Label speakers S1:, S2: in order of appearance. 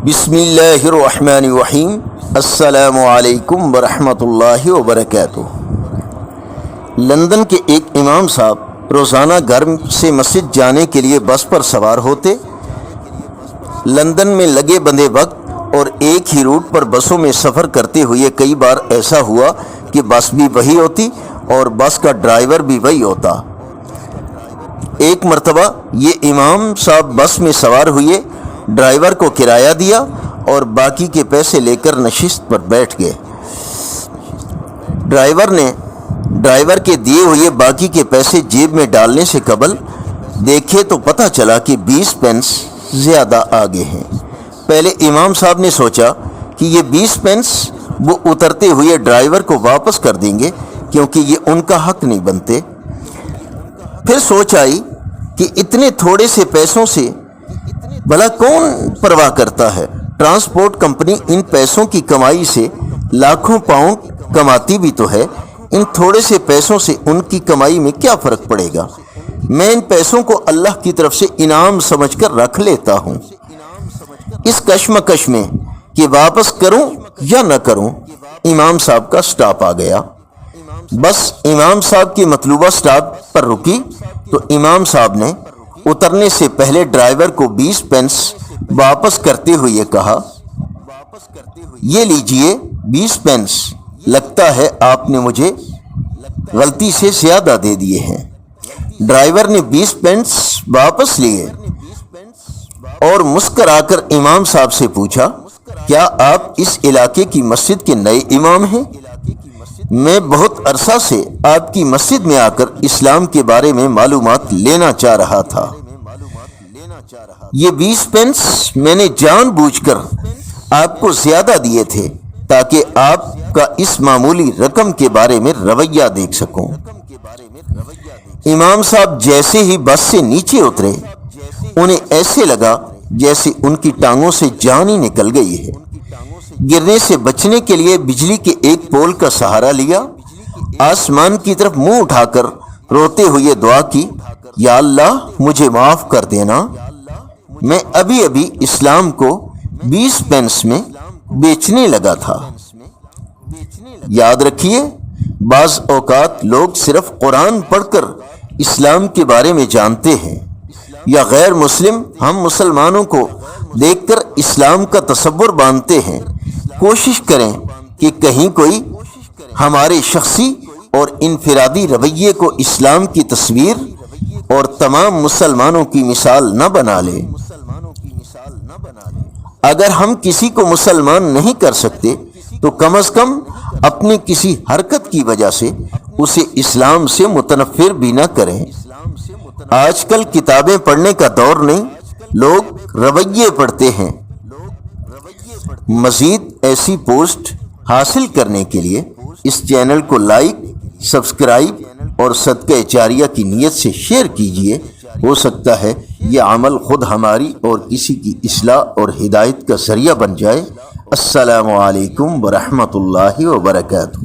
S1: بسم اللہ الرحمن الرحیم۔ السلام علیکم ورحمۃ اللہ وبرکاتہ۔ لندن کے ایک امام صاحب روزانہ گھر سے مسجد جانے کے لیے بس پر سوار ہوتے۔ لندن میں لگے بندے وقت اور ایک ہی روٹ پر بسوں میں سفر کرتے ہوئے کئی بار ایسا ہوا کہ بس بھی وہی ہوتی اور بس کا ڈرائیور بھی وہی ہوتا۔ ایک مرتبہ یہ امام صاحب بس میں سوار ہوئے، ڈرائیور کو کرایہ دیا اور باقی کے پیسے لے کر نشست پر بیٹھ گئے۔ ڈرائیور کے دیے ہوئے باقی کے پیسے جیب میں ڈالنے سے قبل دیکھے تو پتہ چلا کہ 20 پینس زیادہ آگے ہیں۔ پہلے امام صاحب نے سوچا کہ یہ 20 پینس وہ اترتے ہوئے ڈرائیور کو واپس کر دیں گے کیونکہ یہ ان کا حق نہیں بنتے۔ پھر سوچ آئی کہ اتنے تھوڑے سے پیسوں سے بھلا کون پرواہ کرتا ہے؟ ٹرانسپورٹ کمپنی ان پیسوں کی کمائی سے لاکھوں پاؤنڈ کماتی بھی تو ہے، ان تھوڑے سے پیسوں سے ان کی کمائی میں کیا فرق پڑے گا؟ میں ان پیسوں کو اللہ کی طرف سے انعام سمجھ کر رکھ لیتا ہوں۔ اس کشمکش میں کہ واپس کروں یا نہ کروں، امام صاحب کا سٹاپ آ گیا۔ بس امام صاحب کی مطلوبہ سٹاپ پر رکی تو امام صاحب نے اترنے سے پہلے ڈرائیور کو 20 پینس واپس کرتے ہوئے کہا، یہ لیجئے 20 پینس، لگتا ہے آپ نے مجھے غلطی سے زیادہ دے دیے ہیں۔ ڈرائیور نے 20 پینس واپس لیے اور مسکرا کر امام صاحب سے پوچھا، کیا آپ اس علاقے کی مسجد کے نئے امام ہیں؟ میں بہت عرصہ سے آپ کی مسجد میں آ کر اسلام کے بارے میں معلومات لینا چاہ رہا تھا۔ یہ 20 پینس میں نے جان بوجھ کر آپ کو زیادہ دیے تھے تاکہ آپ کا اس معمولی رقم کے بارے میں رویہ دیکھ سکوں۔ امام صاحب جیسے ہی بس سے نیچے اترے، انہیں ایسے لگا جیسے ان کی ٹانگوں سے جان ہی نکل گئی ہے۔ گرنے سے بچنے کے لیے بجلی کے ایک پول کا سہارا لیا، آسمان کی طرف منہ اٹھا کر روتے ہوئے دعا کی، یا اللہ مجھے معاف کر دینا، میں ابھی اسلام کو 20 پینس میں بیچنے لگا تھا۔ یاد رکھیے، بعض اوقات لوگ صرف قرآن پڑھ کر اسلام کے بارے میں جانتے ہیں، یا غیر مسلم ہم مسلمانوں کو دیکھ کر اسلام کا تصور باندھتے ہیں۔ کوشش کریں کہ کہیں کوئی ہمارے شخصی اور انفرادی رویے کو اسلام کی تصویر اور تمام مسلمانوں کی مثال نہ بنا لے۔ اگر ہم کسی کو مسلمان نہیں کر سکتے تو کم از کم اپنی کسی حرکت کی وجہ سے اسے اسلام سے متنفر بھی نہ کریں۔ آج کل کتابیں پڑھنے کا دور نہیں، لوگ رویے پڑھتے ہیں۔ مزید ایسی پوسٹ حاصل کرنے کے لیے اس چینل کو لائک، سبسکرائب اور صدقہ جاریہ کی نیت سے شیئر کیجیے۔ ہو سکتا ہے یہ عمل خود ہماری اور کسی کی اصلاح اور ہدایت کا ذریعہ بن جائے۔ السلام علیکم ورحمۃ اللہ وبرکاتہ۔